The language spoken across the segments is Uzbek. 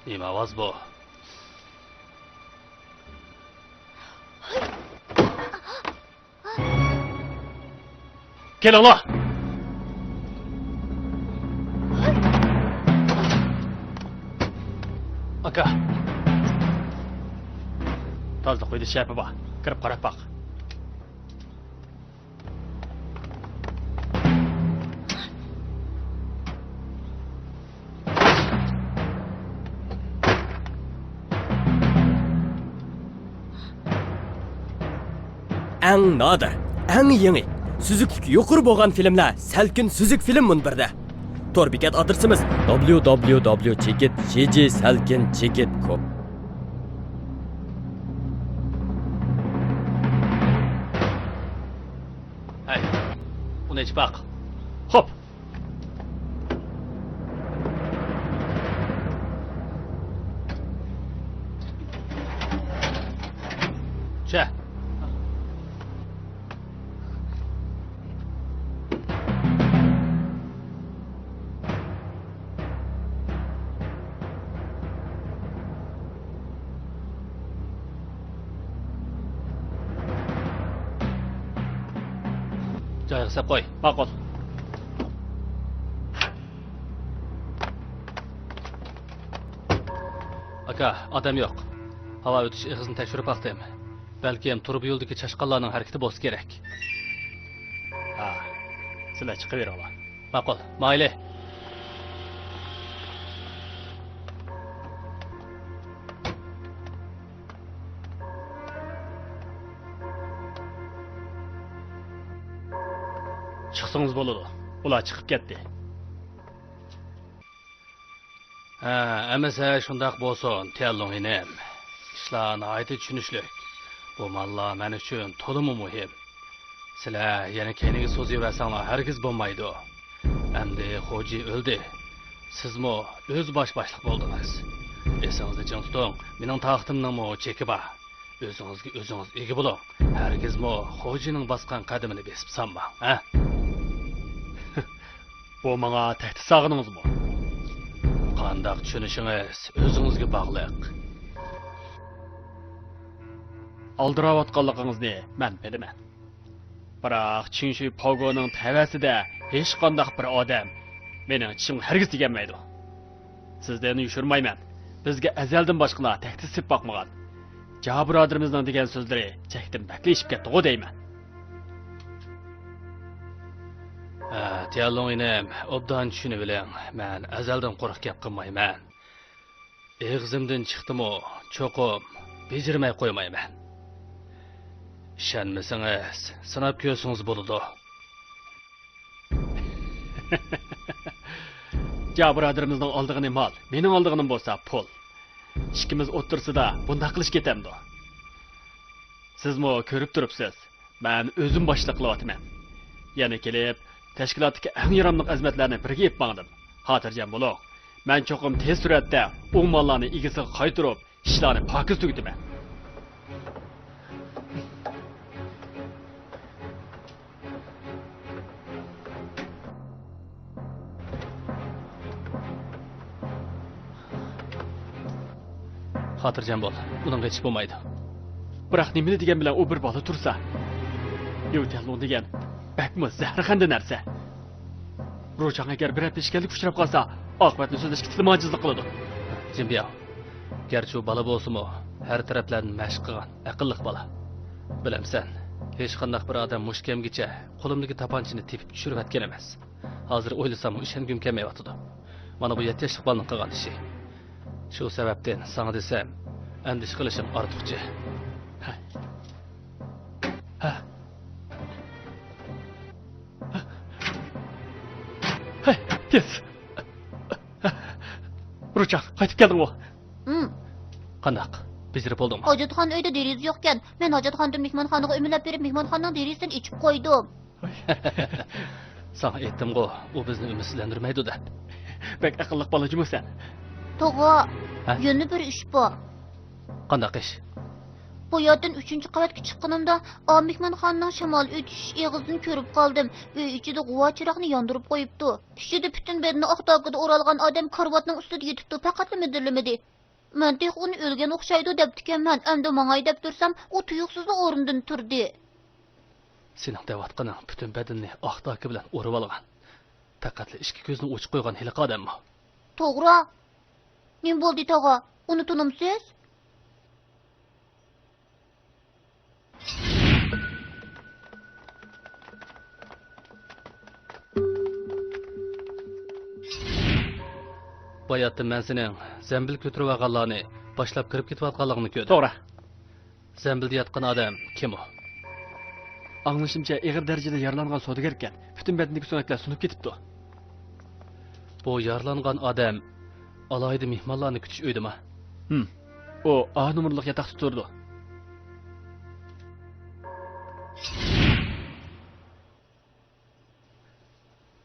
Nima ovoz bu? Kelinglar. Aka. Tozliq uyda shapi bor. Kirib qarab baq. Eng nadir, eng yangi, süzüklük yuqur bo'lgan filmlar Salkin Süzük film munbirda. Tor bekat adresimiz www.chekit.com. Hey. Uni iç baq. Hop. Çe. Joyiga sep qo'y. Ma'qul. Aka, adam yo'q. Havo o'tish ig'izini tekshirib baqdim. Balki ham turib yo'ldagi chashqonlarning harakati bo'lsa kerak. Ha, sizlar chiqib beringlar. Ma'qul. Mayli. Chiqsangiz bo'ladi. Ular chiqib ketdi. Ha, amasa shundaq bo'lsin, tellong inem. İşlar nəhayət düşünüşlük. Bu mallar mən üçün tolımı muhim. Sizlər yana kendiniz so'zib versanlar herkes bo'lmaydi. Endi xo'ji o'ldi. Sizmi o'z boshliq bo'ldingiz. Esingizda jin tuting, mening taxtimning cheki bor. O'zingizga o'zingiz ega bo'ling. Herkesmi xo'jining bosgan qadamini besib sanmang, ha? Bu menga tahdid sog'iningizmi? Qandaq tushunishingіз o'zingizga bog'liq. Aldıravatqanlığınızı mən bilmən. Biroq Chinshu Pogoning tavasida hech qanday bir odam mening tishim hargiz teganmaydi. Sizlarni yushurmayman. Bizga azaldan boshqalar tahdid sip boqmagan. Ja birodarimizning degan so'zlari chakdim baklashib ketdi-ku deyman. Tiyallon inem, obdan tushunib biling, men azaldan qo'rqib gap qilmayman. Eg'zimdan chiqdimi, cho'qim bejirmay qo'ymayman. İşenmesingiz, sınap göğsünüz buludu. Ja birodarimizning aldığını mal, mening aldığım bolsa pul. İkimiz o'tirsa da bunda qilish ketamdi. Sizmi ko'rib turibsiz, men o'zim boshliq qilyapman. Yana kelib, tashkilotdagi eng yaramliq xizmatlarni birga yeb mangdim. Xotirjam bo'ling. Men cho'qim tez suratda u mollarni egasiga qaytarib, ishlarni pokiz tugitaman. Xotirjam bo'l, uning hech bo'lmaydi. Biroq nimani degan bilan u bir bola tursa, yo'talon degan bakmi zaharxanda narsa. Ro'chang agar bir peshkanlik uchrab qolsa, oqibatni so'zlashga tilmojizlik qiladi. Jimbiya, garchi u bola bo'lsa-mu, har taraflarni mashq qilgan, aqlli bola. Bilamsan, hech qanday bir odam mushkamgacha qo'limdagi tapanchini tepib tushirib atgan emas. Hozir o'ylasam, ishongim kelmayapti. Mana bu 7 yoshlik bolaning qilgan ishi. Shu sababdan sana desem, endish qilishim ortiqcha. Hey, tez. Ruchaq, qaytib keldingmi? Qanaq? Bezirib oldingmi? Hojatxon uyda deriz yo'qkan. Men hojatxondan mehmonxonaga umilab berib, mehmonxonaning derizini ichib qo'ydim. Sana aytdim-ku, u bizni umidsizlantirmaydi deb. Bak aqlli bola jumusan. To'g'ri. Yana bir ish bor. Qanday ish? Bu yerdan 3-qavatga chiqqanimda, mehmonxonaning shamol o'tish eg'izini ko'rib qoldim. Uy ichida g'uva chiroqni yondirib qo'yibdi. Ichida butun bedni oq tog'ida o'ralgan odam karvatning ustida yotibdi, faqat midirlamadi. Men tek onu ölgen oqşaydı depdikenmen. Endi mangay dep dursam, o tuyuqsuzla orundan turdi. Sening devatqaning butun badanni oqdaki bilan o'rib olgan. Faqat ikki ko'zni ochib qo'ygan hiliq odammi? To'g'ri. Nim bo'ldi tog'a? Uni tunimsiz? Bayatda men sening zambil ko'tarib olganlarni boshlab kirib ketayotganligini ko'rdim. To'g'ri. Zambilda yotgan odam kim u? Anglashimcha ig'ir darajada yaralangan savdogar ekan. Butun badaniga so'naklar sunib ketibdi. Bu yaralangan odam alayda mehmonlarni kutish uydimi? O A nomerliq yotoqda turdi.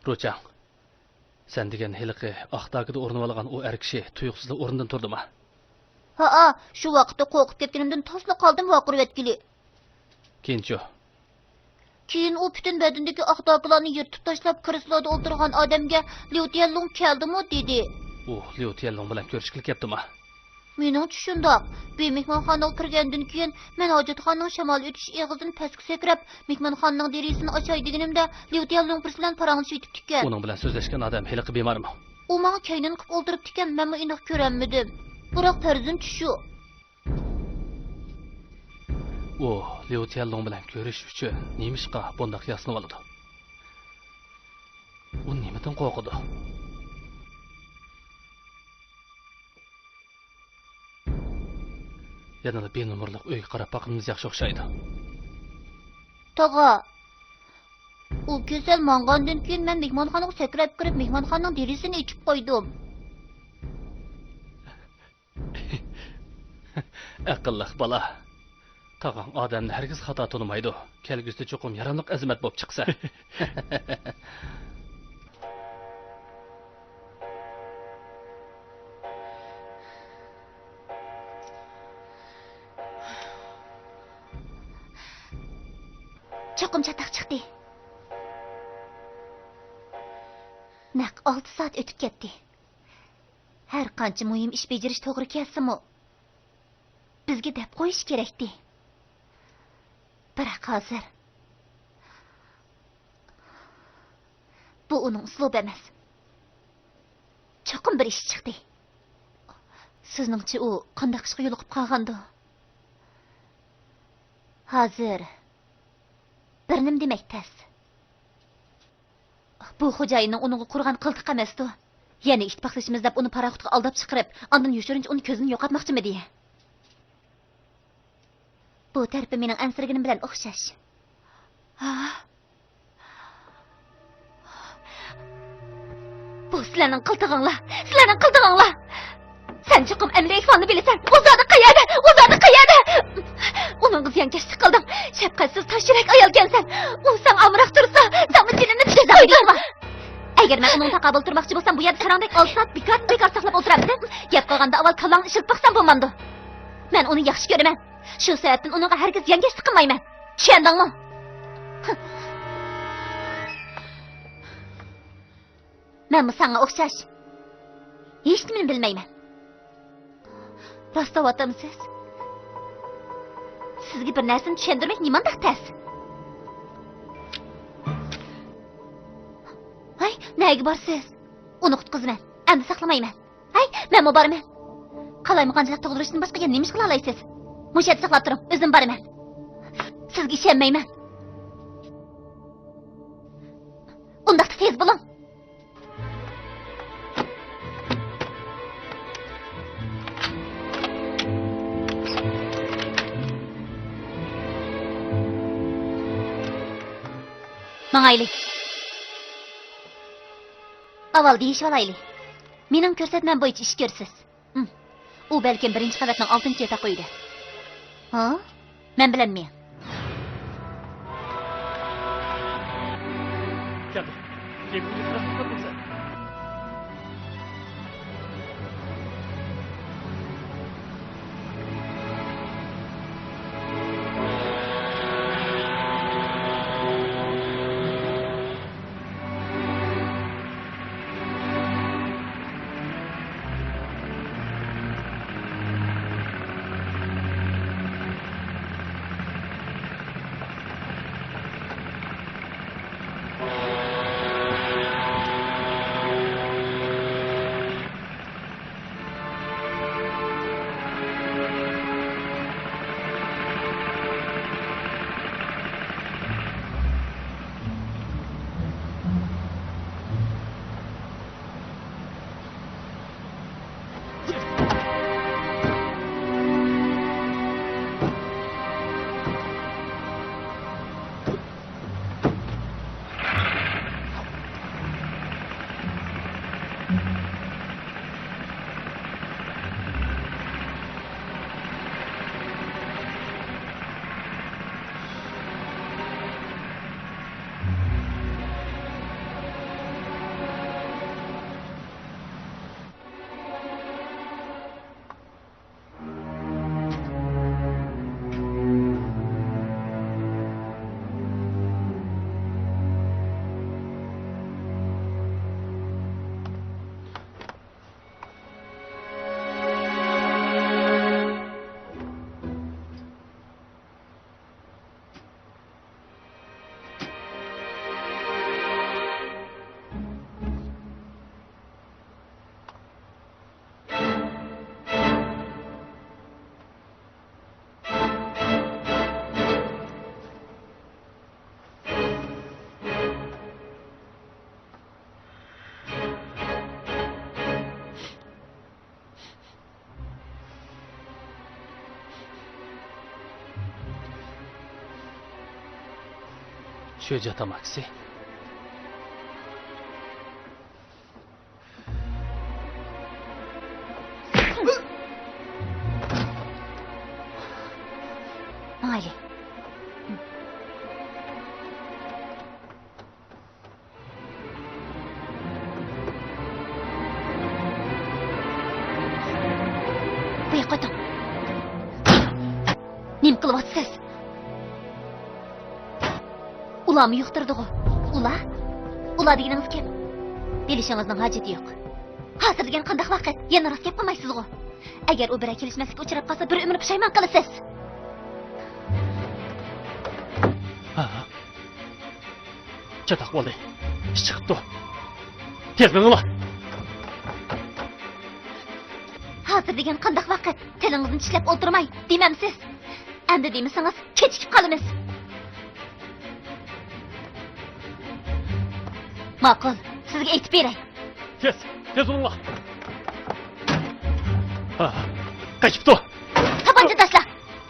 Ro'chang. Sen degan hiliqi aqdagida o'rnab olgan o er kishi tuyuqsizda o'rnidan turdimi? Ha, shu vaqtda qo'rqib ketganimdan tosla qoldim vaqirib etkili. Keyinchi. Keyin u butun badandagi aqdoqlarni yirtib tashlab kresloda o'tirgan odamga Liu Tianlong keldimi dedi. U Liu Tianlong bilan ko'rishgili keptimi? Mening tushundoq. Bu mehmonxonaga kirgandan keyin men hojatxonaning shamol o'tish eg'izini pastga sakrab, mehmonxonaning derisini ochay deganimda Liu Tianlong bilan paranglashib yetibdi ekan. Uning bilan so'zlashgan odam hiliqi bemormi? U menga kaynin qilib o'ldiribdi ekan, men uni ko'rolmadim. Biroq farzim tushu. U Liu Tianlong bilan ko'rish uchun nemishqa bundoq yasnib oldi? U nimadan qo'rqdi? Yanada benomerlik uyga qarab baqimiz yaxshi o'xshaydi. Tog'a. U kasal mangandan keyin men mehmonxonaga sakrab kirib, mehmonxonaning derisini ichib qo'ydim. Aqlliq bola. Tog'ang odamni hargiz xato tunimaydi. Kelgusida cho'qim yaramliq azimat bo'lib chiqsa. Cho'qim chataq chiqdi. Naq 6 soat o'tib ketdi. Har qancha muhim ish bajarish to'g'ri kelsa-mu, bizga deb qo'yish kerakdi. Biroq hozir bu uning uslubi emas. Cho'qim bir ish chiqdi. Sizningcha u qanday ishga yo'liqib qolgandi? Hozir bir nim demek tez. Bu xo'jayinning uningga qurgan qiltiq emasdi. Yana ittifoqlashimiz deb uni paraxutga aldab chiqarib, ondan yoshirincha uni ko'zini yo'qotmoqchimidi? Bu tarafı mening ansirganim bilan o'xshash. Bu sizlarning qiltig'inglar, sizlarning qiltig'inglar. Sen chiqim emri ifonni bilasan. O'zadi qayerda? O'zadi qayerda? Uning ziyonkashlik qildim. Shafqatsiz toshyirak ayolgansan. U sen amroq tursa, sen jinimni tuzayman. Agar men uning taqobil turmoqchi bo'lsam, bu yerda sarangdek olsat bekor saqlab o'tiramiz. Gap qilganda avval kallangni ishilib baqsam bo'lmamdi. Men uni yaxshi ko'raman. Shu sababdan uningga hargiz ziyonkashlik qilmayman. Tushundingmi? Men senga o'xshash hech nimani bilmayman. Rostavatamsiz? Sizga bir narsani tushuntirmak nimandaq tas? Hay, nega borsiz? Uni qutqizman. Endi saqlamayman. Hay, men borman. Qalaymi qanchalik tug'dirishdan boshqa yana nima qila olasiz? Mushat saqlab turing, o'zim boraman. Sizga ishonmayman. Undaqda tez bo'ling. Mangayli. Avval deyishib olaylik. Mening ko'rsatmam bo'yicha ish ko'rsiz. U balkim birinchi qavatning 6-yotoq uyida. Ha? Men bilanmen. Keldi. Keldi. Shu yerda tamaksi. Mayli. Bu yoqqa o'ting. Nim qilyapsiz? Ularmı yo'qtirdi-ku? Ular deganingiz kim? Bilishingizning hojati yo'q. Hozir degan qanday vaqt? Yana rost gap qilmaysiz-ku. Agar u bilan kelishmaslikka uchrab qolsa, bir umr pushaymon qilasiz. Ha. Chatoq bo'ldi. Ish chiqibdi. Tez minglar. Hozir degan qanday vaqt? Tilingizni tishlab o'tirmay, demamsiz. Endi demasangiz, kechikib qolamiz. Ma'qul, sizga aytib beray. Tez bo'linglar. Ha. Qochibdi. Tabanca tashla.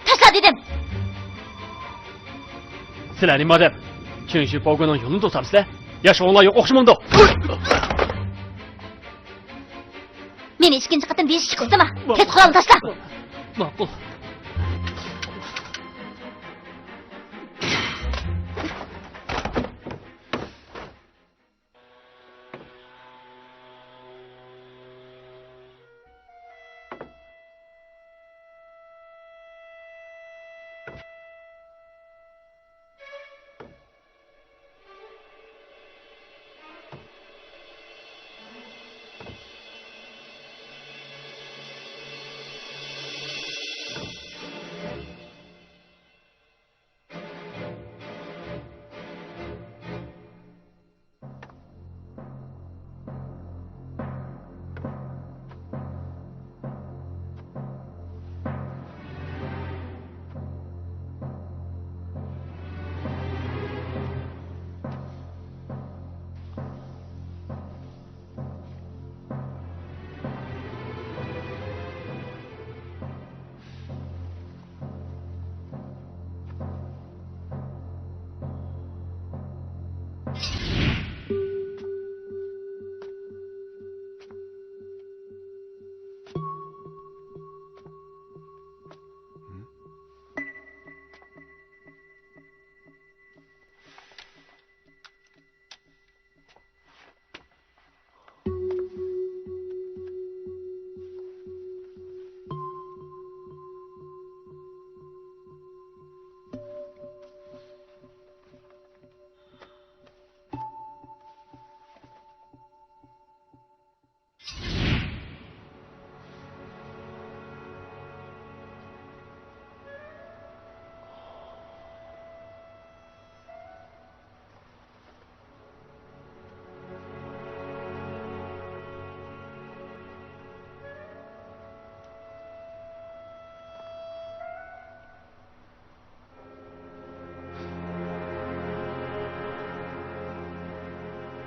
Tashla dedim. Sizlarning madam, Chunshi pogoning yo'lini to'samsizlar, yashag'onlar yo'q o'xshamamdi. Meni ikkinchi qatim besh chiqibdimi? Tez qurolni tashla. Ma'qul.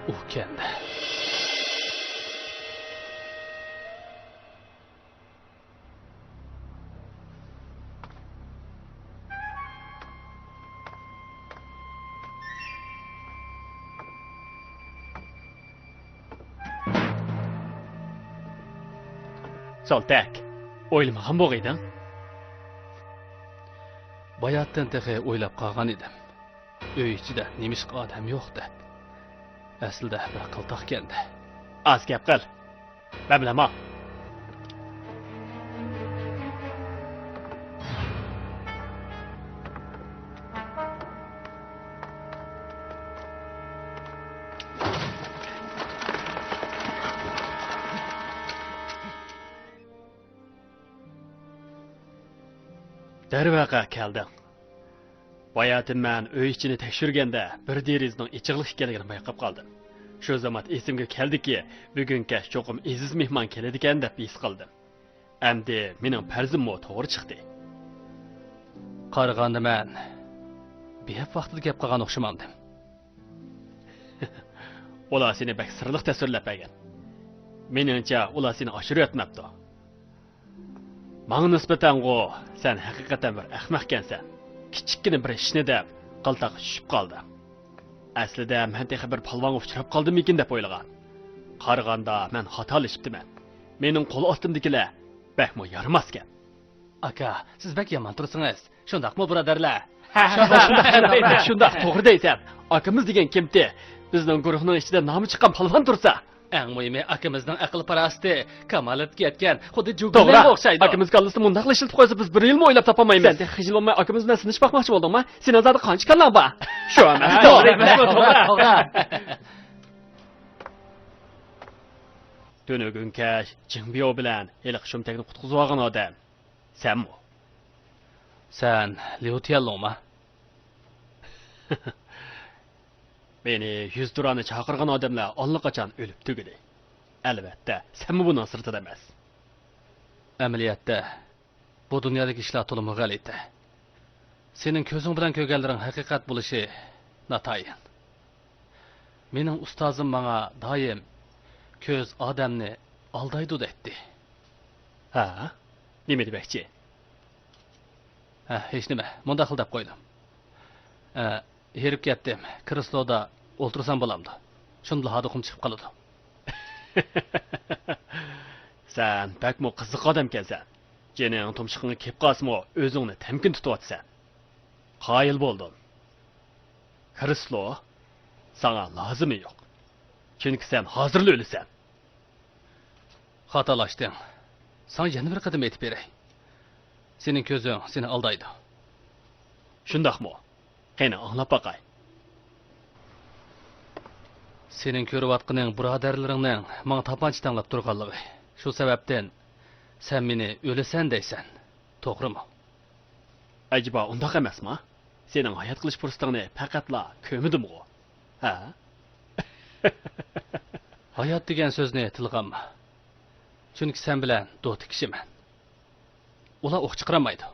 U kendi. Soltak, o'ylamagan bo'g'ayding. Bayatdan texe o'ylab qolgan edim. Uy ichida nemish odam yo'q deb. Aslida bir qiltoq keldi. Az gap qil. Men bilaman. Darvaqa keldim. Bayatim men uy ichini tekshirganda bir derizning ichiqlik ekanligini bayqab qoldim. Shu zaman esimga keldiki, bugun kech cho'qim aziz mehmon keladi ekan deb his qildim. Endi mening farzimmo to'g'ri chiqdi. Qaraganda men bep vaqtida gap qilgan o'xshamandim. Ular seni bak sirliq tasvirlab bergan. Meningcha ular seni oshirib yotmabdi. Manga nisbatan sen haqiqatan bir ahmoqkansan. Kichikkina bir ishni deb qaltaq tushib qoldi. Aslida men texi bir palvonga uchrab qoldimmikin deb o'ylagan. Qaraganda men xatolashibdiman. Mening qo'l ostimdagilar bakmo yaramaskan. Aka, siz bak yomon tursangiz, shundaqmi birodarlar? Shundaq to'g'ri deysan. Akamiz degan kimdi? Bizning guruhning ichida nomi chiqqan palvon tursa. Eng muhimi akamizning aql parasti, kamolatga yetgan, xuddi jugurlarga o'xshaydi. Akamiz kallasini mundaq ishlatib qo'ysa biz bir yilmi o'ylab topolmaymiz. Sen xijil bo'lmay akamiz bilan sinish baqmoqchi bo'ldingmi? Sening zodi qancha kallan bor? Shu emas. To'g'ri. Tunugun kash Jingbiyo bilan hali shumtakni qutqizib olgan odam. Senmi? Sen Liu Tianlongmi? Beni 100 durani chaqirgan odamlar allaqachon o'lib tugadi. Albatta, senmi buning sirtida emas. Amaliyotda bu dunyodagi ishlar to'liq g'alati. Sening ko'zing bilan ko'rganlaring haqiqat bo'lishi natayin. Mening ustozim menga doim ko'z odamni aldaydi dedi. Ha? Nima demoqchi? Hech nima. Munda xildab qo'ydim. Herib ketdim. Krisloda o'ltirsam bo'lamdi. Shunda hadoqim chiqib qoladi. Sen bakmo qiziq odamkansan. Jening tumshiqingga kelib qolsimo, o'zingni tamkin tutyapsan. Qoyil bo'ldim. Krislo sana lozimi yo'q. Chunki sen hozirla o'lasan. Xatolashding. Sana yana bir qadam aytib beray. Sening ko'zing seni aldaydi. Shundaqmi? Qani anglab boqay. Sening ko'rayotganing birodarlaringning menga tapanch tanlab turganligi. Shu sababdan sen meni o'lasan deysan. To'g'rimi? Acaba undaq emasmi? Sening hayot qilish fursatingni faqatla ko'midimmi? Ha? Hayot degan so'zni tilg'anma. Chunki sen bilan do'st kishiman. Ular o'q chiqaramaydi.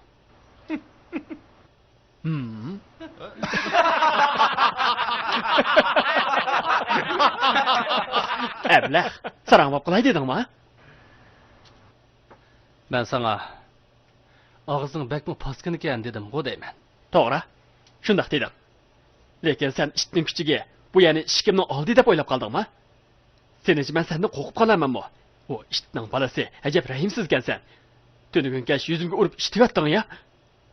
Ablah, sarangmab qilay dedingmi? Men sana og'zing bakmi paskin ekan dedim-ku deyman. To'g'ri. Shundaq dedim. Lekin sen ishning kuchiga bu ya'ni ishkimni oldi deb o'ylab qoldingmi? Senichi men sendan qo'rqib qolamanmi? O ishning bolasi, ajab rahimsizkansan. Tunugun kash yuzimga urib ishtiryapting ya.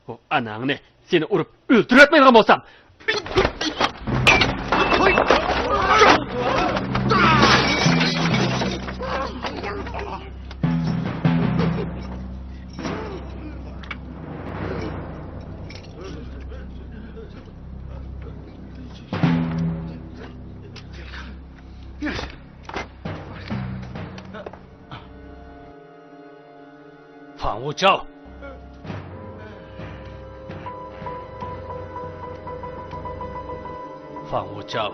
O anangni seni urib o'ldirayotmaydigan bo'lsam. Fan Wuchao. Fan Wuchao.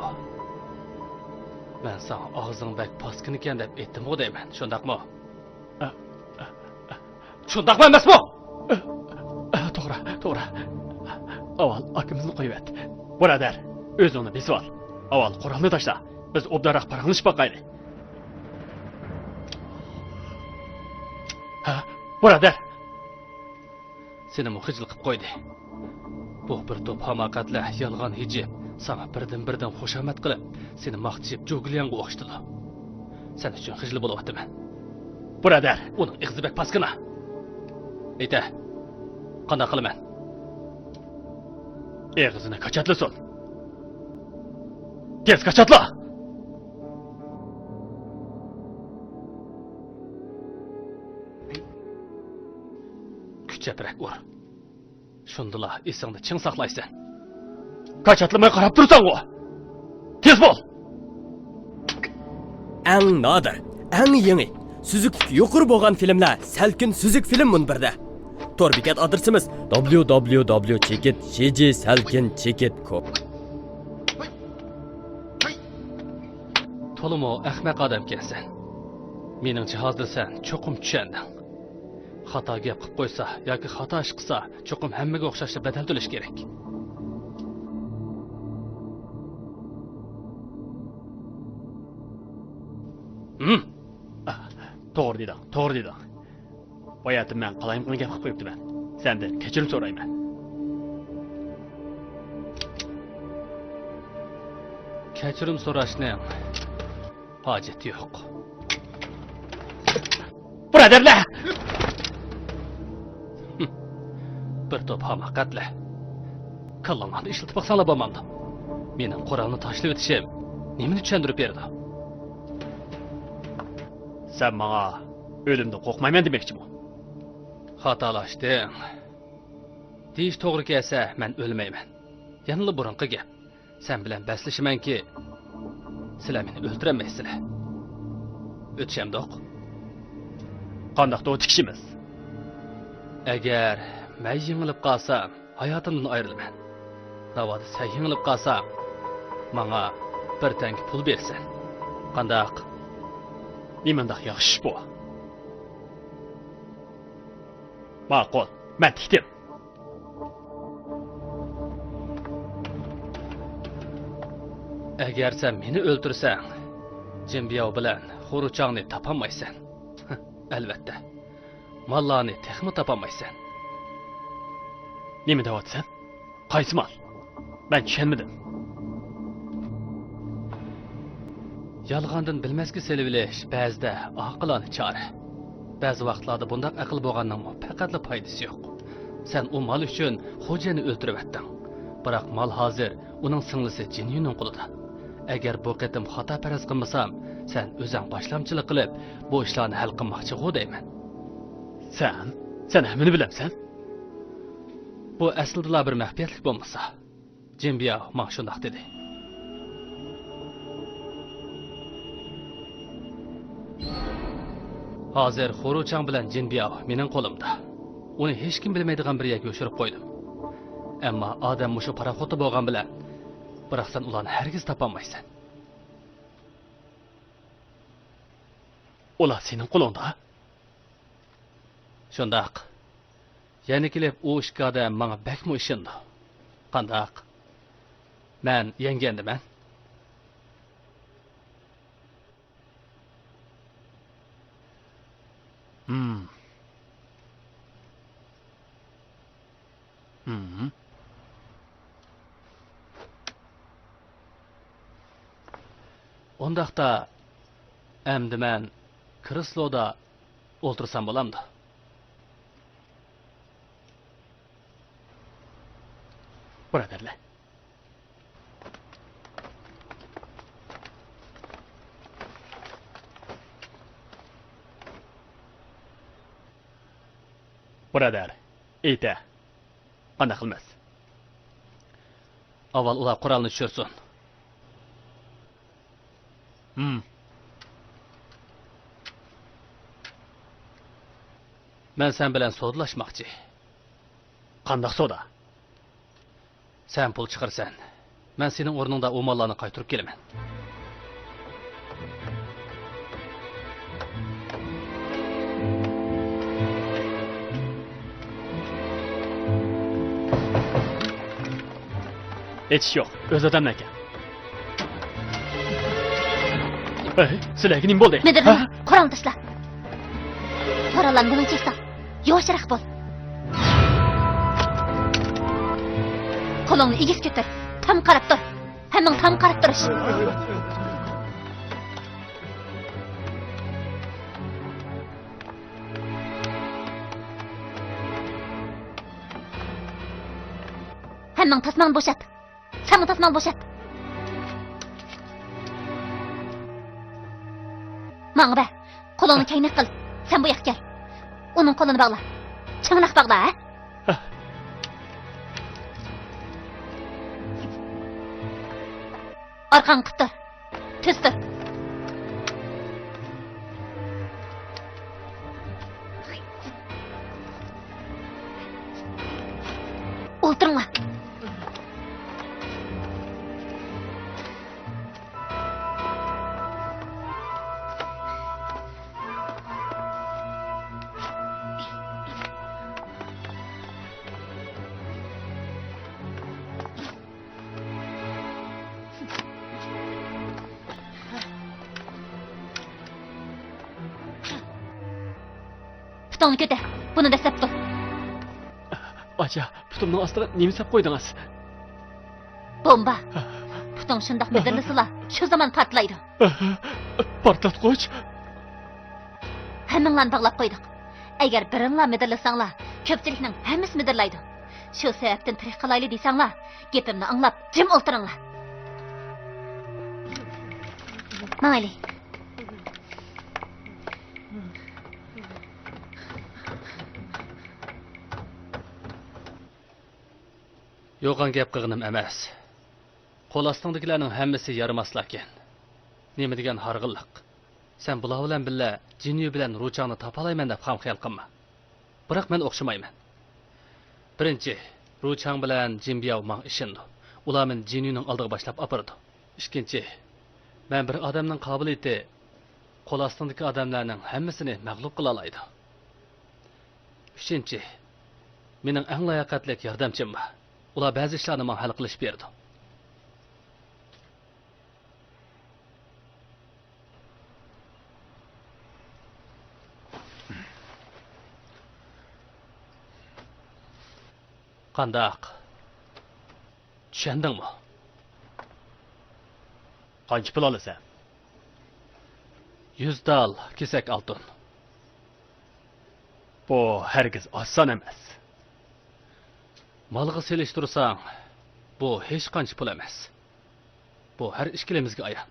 Men sana og'zing bak paskin ekan deb aytdim-ku deyman. Shundaqmi? Shundaqmi emasmi? To'g'ri, to'g'ri. Avval akimizni qo'yib. Birodar, o'zingni besib ol. Avval qurolni tashla. Biz obdaroq paranglashib boqaylik. Ha, birodar. Seni muhijil qilib qo'ydi. Bu bir to'p hamoqatlar, yolg'on hijib, sana birdan xushomat qilib, seni maqtishib jo'giliyanga o'xshdilar. Sen uchun hijil bo'lyaptiman. Birodar, uning ig'zi bek paskina. Ayta, qanday qilaman? eg'izini qachatla sol. Tez qachatla. Kuchaprak ur. Shundala esingni ching saqlaysan. Qachatlamay qarab tursan-ku. Tez bo'l. Eng nadir, eng yangi, süzüklük yuqori bo'lgan filmlar Salkin Süzük film munbirda. Tor bekat adresimiz www.chekit.com. To'limo ahmaq odam kelsan. Meningcha hozir sen cho'qim tushunding. Xato gap qilib qo'ysa yoki xato ish qilsa, cho'qim hammaga o'xshashda badal to'lash kerak. To'g'ri deding, to'g'ri deding. Boyatim men qalayim qilgan gap qilib qo'yibdiman. Sendan kechirim so'rayman. Kechirim so'rashning hojati yo'q. Birodarlar, Bir top hamoqatlar. Kallamani ishlatib baqsanlar bo'lmamdi. Mening Qur'onni tashlab o'tishim nimani tushuntirib berdi? sen bana ölümden korkmayman demekçi bu. Xatolashding. Deyish to'g'ri kelsa, men o'lmayman. Yanılı burunqi gap. Sen bilan baslashimanki, sizlar meni o'ldirolmaysizlar. O'tishamdoq. Qandaqda o tikishimiz. Agar men yengilib qolsam, hayotimdan ayrilaman. Navoda sen yengilib qolsam, menga bir tank pul bersan. Qandaq? Nimandaq yaxshi bu. Ma'qul, men tikdim. Agar sen meni o'ldirsang, Jimbiyo bilan Xuruchangni topolmaysan. Albatta. Mallarni texmi topolmaysan. Nima deyapsan? Qaysi mal? Ben tushunmadim. Yalğandan bilmezki selivilish ba'zida aqlona chora. Ba'zi vaqtlarda bundaq aql bo'lganning faqatla foydasi yo'q. Sen u mal uchun xo'jani o'ldirib atding. Biroq mal hozir uning singlisi Jinnining qo'lida. Agar bu qatim xato faraz qilmasam, sen o'zing boshlamchilik qilib, bu ishlarni hal qilmoqchi bo'dayman. Sen hammani bilamsan? Bu aslida bir maxfiyatlik bo'lmasa, Jimbiyo menga shundoq dedi. Hozir Xuruchang bilan Jinbiyo mening qo'limda. Uni hech kim bilmaydigan bir yerga yo'shirib qo'ydim. Ammo odam mushu paraxoti bo'lgan bilan, biroq sen ularni hargiz topolmaysan. Ular sening qo'lingda. Shundoq. Yana kelib u ishga odam menga bakmo ishindi. Qandaq? Men yengandiman. Ondaqda endi men kresloda o'ltirsam bo'lamdi. Birodarlar. Birodar, ayta. Qanday qilmas? Avval ular qurolni tushirsin. Men sen bilan sodlashmoqchi. Qandaq soda? Sen pul chiqarsan, men sening o'rningda u mallarni qaytarib kelaman. Hech yo'q, o'z odamlar ekan. Sizlarga nima bo'ldi? Medirma, Qur'on tashla. To'ralan buni cheksa, yoshiroq bo'l. Qo'lingni egis ko'tar. Tam qarab tur. Hammang tam qarab turish. Hemen tasmanı boşalt. Sen bu tasmanı boşalt. Bana be. Kolunu kaynak kıl. Sen bu yak gel. Onun kolunu bağla. Çımınak bağla ha. Arkan kıttır. Tüstür. Oturma. Putunu köte. Bunu da septu. Aja, putumning ostiga nima sap qo'ydingiz? Bomba. Putun şundak müdürlüsüla. Şu zaman patlaydı. Portlatqich. Hemminlan bağlap koyduk. Eğer birinla müdürlüsanla, köpçilikning hemmisi müdürlaydı. Şu sebepten tirik kalaylı deysanla, gepimni anlap, jim olturunla. Mayli. Yo'qan gap qilganim emas. Qo'l ostingdagilarning hammasi yaramaslar ekan. Nima degan harg'inliq. Sen bular bilan billa jinni bilan ruchangni topalayman deb ham xayol qilma. Biroq men o'xshamayman. Birinchi, ruchang bilan jinbiyav men ishindi. Ular men jinnining oldiga boshlab operdi. Ikkinchi, men bir odamning qobiliyati qo'l ostindagi odamlarning hammasini mag'lub qila oladi. Uchinchi, mening eng layoqatli yordamchim bor. Ular ba'zi ishlarni men hal qilib berdi. Qandaq? Tushundingmi? Qancha pul olasan? 100 dal kesak oltin. Bu hargiz oson emas. Malga selishtirsang, bu hech qancha pul emas. Bu har ikkilimizga ayon.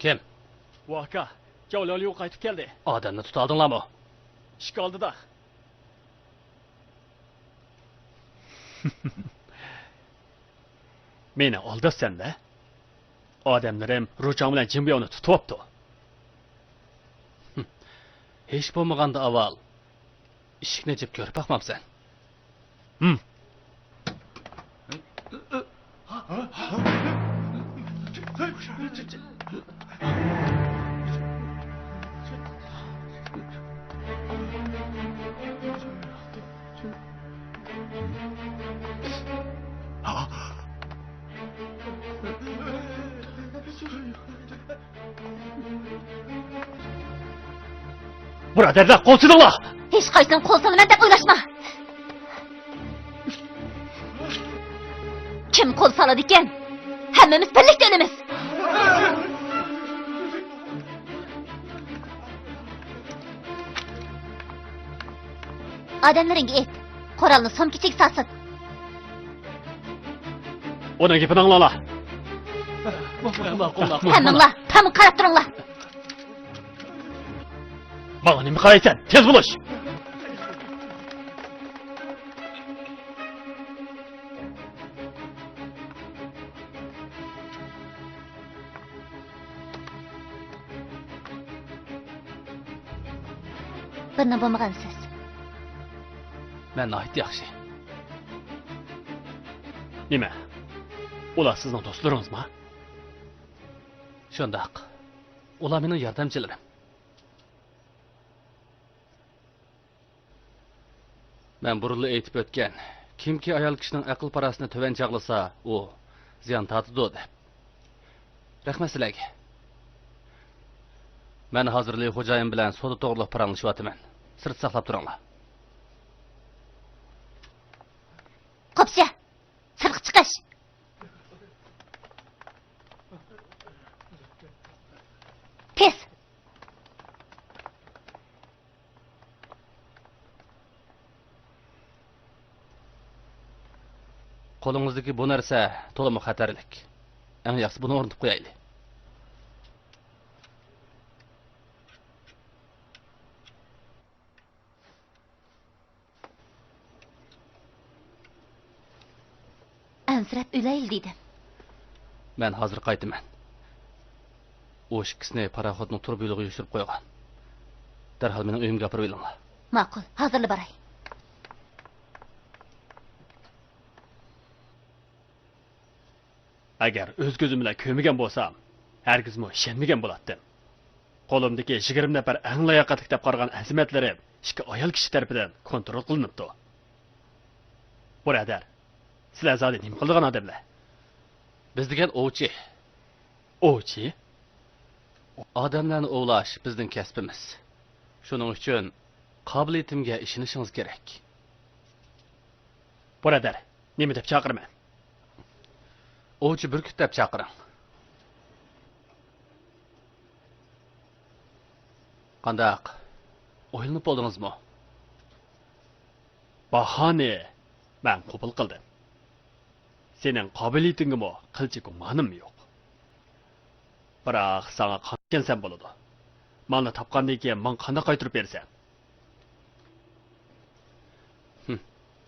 Kim? Vaka, javlali yo'q qaytib keldi. Odamni tuta oldinglarmi? Ishga oldida. Meni aldasan-da. Odamlarim ruchang bilan jimbiyovni tutibdi. Hech bo'lmaganda avval eshikni jib ko'rib baqmabsan. Birodarlar, qo'l silinglar. Hech qaysin qo'l silaman deb o'ylashma. Kim qo'l soladi ekan? Hammamiz birlikda o'lamiz. Odamlaringga ayt, qoralni somkichiga solsin. Uning gapini anglanglar. Hammanglar tam qarab turinglar. Bana nima qaraysan? Tez bo'lish. Birni bo'lmagansiz. Men nahit yaxshi. Nima? Ular sizning do'stlaringizmi? Shundaq. Ular mening yordamchilarim. Men burunli aytib o'tgan, kimki ayol kishining aql parasini tuvan chaqlasa, u ziyon tortadi deb. Rahmat sizlarga. Men hozirlik xo'jayin bilan so'da to'g'riliq paranglashyotiman. Sirt saqlab turinglar. Qopsa. Sirq chiqish. Qo'lingizdagi bu narsa to'liq xatarlik. Eng yaxshisi buni o'rnatib qo'yaylik. Ansirab o'layli dedim. Men hozir qaytaman. O ikkisini paraxodning turib yo'liga yushirib qo'ygan. Darhol mening uyimga olib kelinglar. Ma'qul, hozirla boray. Agar o'z ko'zim bilan ko'rmagan bo'lsam, hargizmi ishonmagan bo'lardim. Qo'limdagi 20 nafar eng layoqatli deb qaragan azimatlarim ikki ayol kishi tomonidan kontrol qilinibdi. Birodar, sizlar zodi nima qilgan odamlar? Biz degan ovchi. Ovchi? Odamlarni ovlash bizning kasbimiz. Shuning uchun qobiliyatimga ishonishingiz kerak. Birodar, nima deb chaqirman? Ovchi burkut deb chaqiring. Qandaq? O'ylanib bo'ldingizmi? Bahane, men qabul qildim. Sening qobiliyatingmi qilchi gumonim yo'q. Biroq sana qanday bo'ladi? Malni topgandan keyin men qanday qaytarib bersam?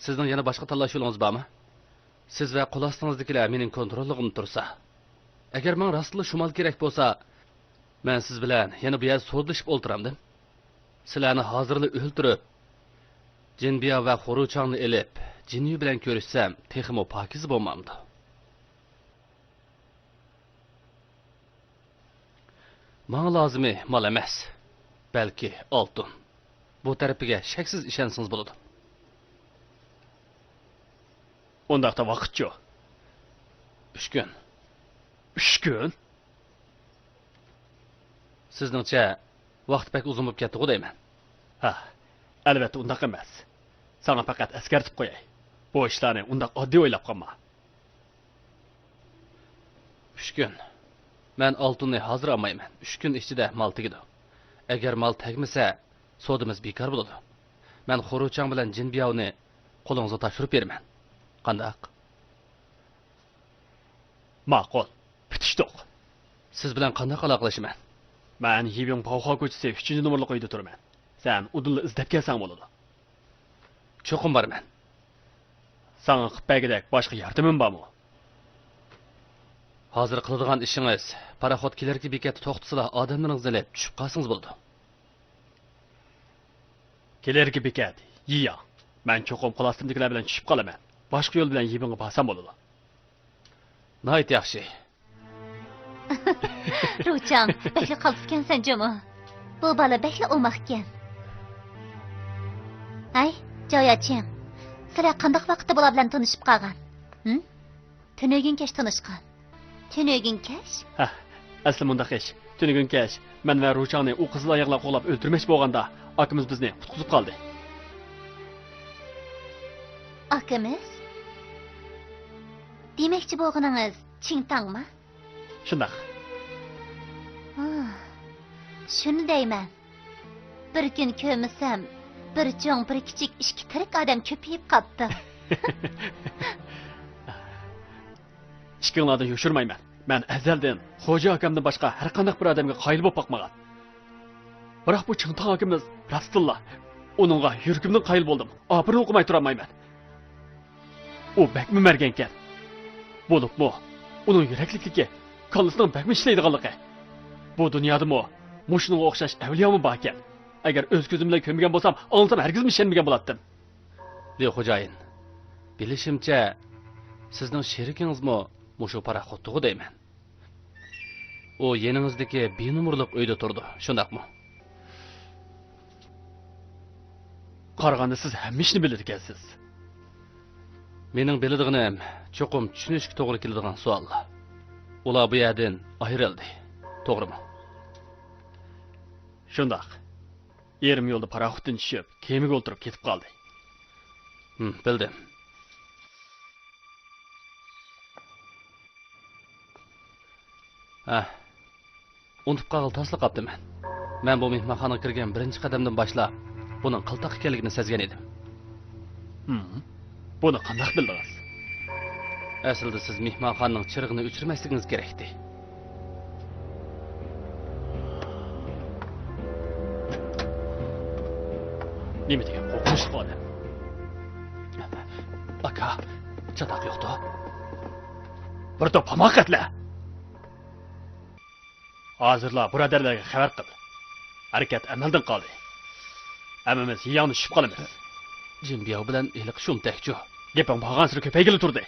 Sizning yana boshqa tanlash yo'lingiz bormi? Siz va qo'l ostingizdagilar mening kontrolligimda tursa, agar men rostli shumal kerak bo'lsa, men siz bilan yana bu yerda so'zlashib o'ltiramdim. Sizlarni hozirli o'ltirib, jinbiya va xuruchongni elib, jinni bilan ko'rishsam, texmo pokiz bo'lmamdi. Menga lozimi mol emas, balki oltin. Bu tarafiga shaksiz ishonsangiz bo'ladi. Ondaqda vaqt yo'q. 3 kun. 3 kun? Sizningcha vaqt pek uzun bo'lib ketdi-ku deyman. Ha, albatta undaq emas. Sana faqat eskartib qo'yay. Bu ishlarni undaq oddiy o'ylab qolma. 3 kun. Men oltinni hozir olmayman. 3 kun ichida mol tegadi. Agar mol tegmasa, sodimiz bekor bo'ladi. Men xuruchang bilan jinbiyovni qo'lingizga topshirib beraman. Qandaq? Ma'qul. Bitishdiq. Siz bilan qanday aloqalashaman? Men Yibing Pawxo ko'chasi 3-nomerli uyda turaman. Sen udulni izlab kelsang bo'ladi. Cho'qim borman. Sana qipagidek boshqa yordamim bormi? Hozir qiladigan ishingiz paraxod kelarki bekatda to'xtasizlar odamlaringizni ilib tushib qolsangiz bo'ldi. Kelarki bekat, yiya. Men cho'qim qo'lastimdagilar bilan tushib qolaman. Boshqa yo'l bilan Yibingga borsam bo'ladi. Nayt yaxshi. Ruchang, bekli qolibkansan jo'mo. Bu bola bekli o'maqkan. Ay, Joyachim. Sizlar qanday vaqtda bular bilan tanishib qolgan? Tunugin kesh tanishgan. Tunugin kesh? Ha, asli mundaq ish. Tunugin kesh. Men va Ruchangni u qizil oyoqlar qo'lab o'ldirmoqchi bo'lganda, akamiz bizni qutqizib qoldi. Akamiz? Demakchi bo'lganingiz Chingtangmi? Shundaq. Shuni deyman. Bir kun ko'msam, bir cho'ng, bir kichik ikki tirik odam ko'payib qoldi. Ishkinglardan yoshirmayman. Men azaldan xo'ja akamdan boshqa har qanday bir odamga qoyil bo'lib boqmagan. Biroq bu Chingtang akamiz rastilla uningga yuragimdan qoyil bo'ldim. Obrini o'qimay tura olmayman. U bakmi margan ekan. Bo'libmi? Uning yuraklikligi, qonlisining bakmi ishlaydiganligi. Bu dunyodami mushunga o'xshash avliyomi bor ekan? Agar o'z ko'zim bilan ko'rmagan bo'lsam, olsam hargizmi ishonmagan bo'lardim. Li xo'jayin. Bilishimcha, sizning sherikingizmi mushu paraxotdagi deyman. U yeningizdagi benomurliq uyda turdi, shundaqmi? Qaraganda siz hamma ishni bilar ekansiz. Mening biladiganim cho'qim tushunishga to'g'ri keladigan savollar. Ular bu yerdan ayrildi. To'g'rimi? Shundaq. Yerim yo'lda paraxotdan tushib, kemaga o'tirib ketib qoldi. Bildim. Unutib qolib tasliq qopdiman. Men bu mehmonxonaga kirgan birinchi qadamdan boshlab buning qiltaq ekanligini sezgan edim. Buni qanday bildingiz? Aslida siz mehmonxonaning chirig'ini o'chirmasligingiz kerakdi. Nima degan qo'rqinchli odam. Aka, chatoq yo'qdi. Bir to'p hamoqatlar. Hozirla birodarlarga xabar qil. Harakat amaldan qoldi. Hammamiz yig'ini tushib qolamiz. Jimbiyo bilan iliq shumtakchu. Gapim bo'lgan sira ko'paygili turdi.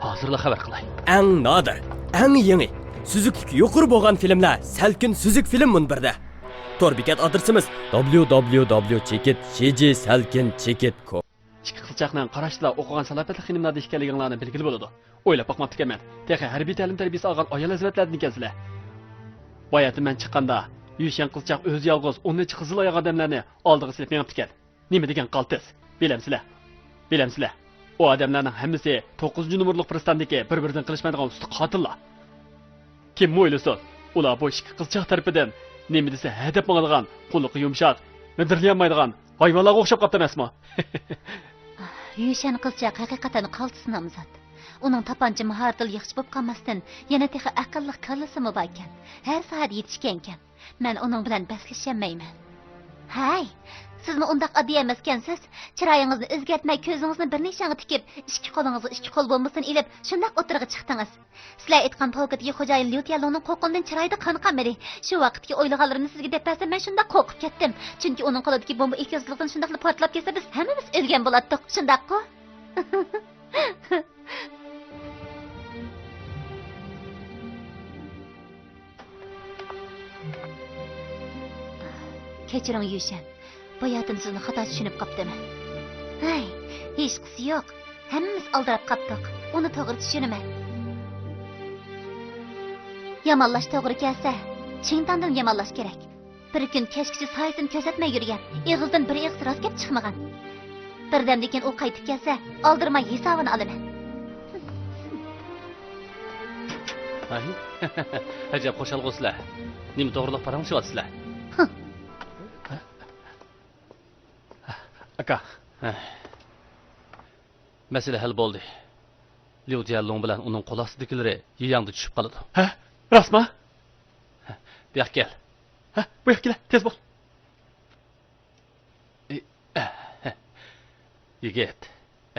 Hozirla xabar qilay. Eng nodir, eng yangi, suzukligi yuqori bo'lgan filmlar Salkin Suzuk film munbirda. Tor bekat adresimiz www.chekit.com. Ikki qilchaqning qarashlar o'qigan salobatli filmlarda ekanligingizni belgili bo'ladi. O'ylab boqmabdi ekanman. Texi harbiy ta'lim tarbiyasi olgan ayol hazratlardan ekansizlar. Boyatim men chiqqanda Yushan qilchaq o'zi yolg'iz 10 qizil oyoq odamlarni oldiga silib mengib ekan. Nima degan qaltis? Bilamsizlar? Bilamsizlar? O odamlarning hammasi 9-numurlik pristandagi bir-biridan qilishmaydigan usti qotillar. Kim o'ylasin? Ular bu ikki qilchaq tarafidan nima desa hadab bo'ladigan, qo'liqi yumshoq, midirlayolmaydigan hayvonlarga o'xshab qoldi emasmi? Yushan qizchaq haqiqatan qaltis nomzod. Uning tapancha mahoratli yaxshi bo'lib qolmasdan, yana texi aqlli kallasimi bor ekan. Har soat yetishgan ekan. Men uning bilan baslashamayman. Hay, sizmi undaq oddiy emaskansiz? Chiroyingizni o'zgartmay ko'zingizni bir nishonga tikib, ikki qo'lingizni ikki qo'l bo'lmasin ilib, shundaq o'tirg'i chiqdingiz. Sizlar aytgan povkatga xo'jayin Lyutyalloning qo'rqindan chiroyida qon qamadi. Shu vaqtga o'ylaganlarimni sizga deb bersam, men shundaq qo'rqib ketdim. Chunki uning qo'lidagi bomba etkazilgan shundaq portlab ketsa, biz hammamiz o'lgan bo'lardik. Shundaq-ku? Kechiring Yushan. Boyatim sizni xato tushunib qopdimi? Hay, hech qisi yo'q. Hammamiz aldirab qopdik. Uni to'g'ri tushunaman. Yamanlash to'g'ri kelsa, chintandan yamanlash kerak. Bir kun kechgacha soyasini ko'rsatmay yurgan, ig'izdan bir ig'iz rost gap chiqmagan. Birdamdan keyin u qaytib kelsa, oldirmay hisobini olaman. Hay. Ajab qo'shalg'usizlar. Nima to'g'riliq paramshyapsizlar? Aka, Masala hal bo'ldi. Lyutyallon bilan uning qo'l ostidagilari yeyangda tushib qoladi. ha? Rostmi? Bu yoqqa kel. Ha, bu yoqqa kel, tez bo'l. Yigit,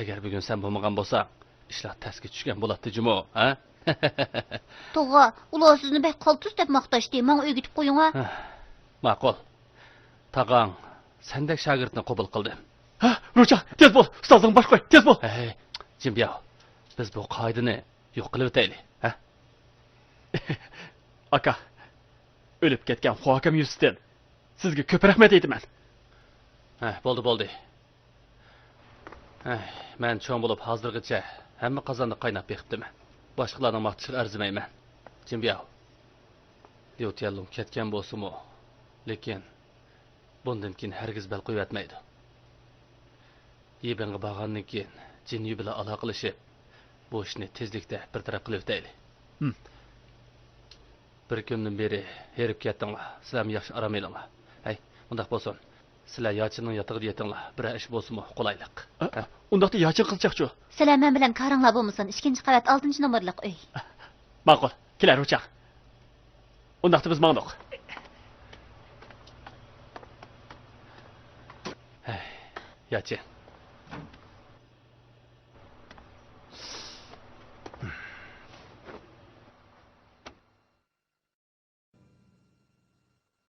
agar bugun sen bo'lmagan bo'lsang, ishlar tasga tushgan bo'ladi jumo, ha? To'g'a, ular sizni bek qaltis deb maqtashdi. Menga o'gitib qo'ying ha. Ma'qul. Tag'ang sendek shogirdni qabul qildi. Ha, Rucha, tez bo'l. Ustozing bosh qo'y, tez bo'l. Hey, Jimbiyo. Biz bu qoidani yo'q qilib o'taylik, ha? Aka, o'lib ketgan hokim Yusufdan sizga ko'p rahmat aytaman. Ha, bo'ldi. Men cho'ng bo'lib hozirgacha hamma qozonni qaynab beqibdiman. Boshqalarning maqtishiga arzimayman. Jimbiyo. Lyutyallon ketgan bo'lsa-mu, lekin bundan keyin hargiz bel qo'yib yotmaydi. Yebinga borgandan keyin jinni bilan aloqalashib, bu ishni tezlikda bir taraf qilib o'taylik. Bir kundan beri herib ketdinglar. Sizlar yaxshi aram elinglar. Hay, bundaq bo'lsin. Sizlar yochining yotig'ida yetinglar. Bir ish bo'lsa-mu, qulaylik. Undaqda yochin qilchaqchu. Sizlar men bilan qaranglar bo'lmasin. 2-qavat 6-numurlik uy. Ma'qul. Kelar Rucha. Undaqda biz mangdiq. Yochin.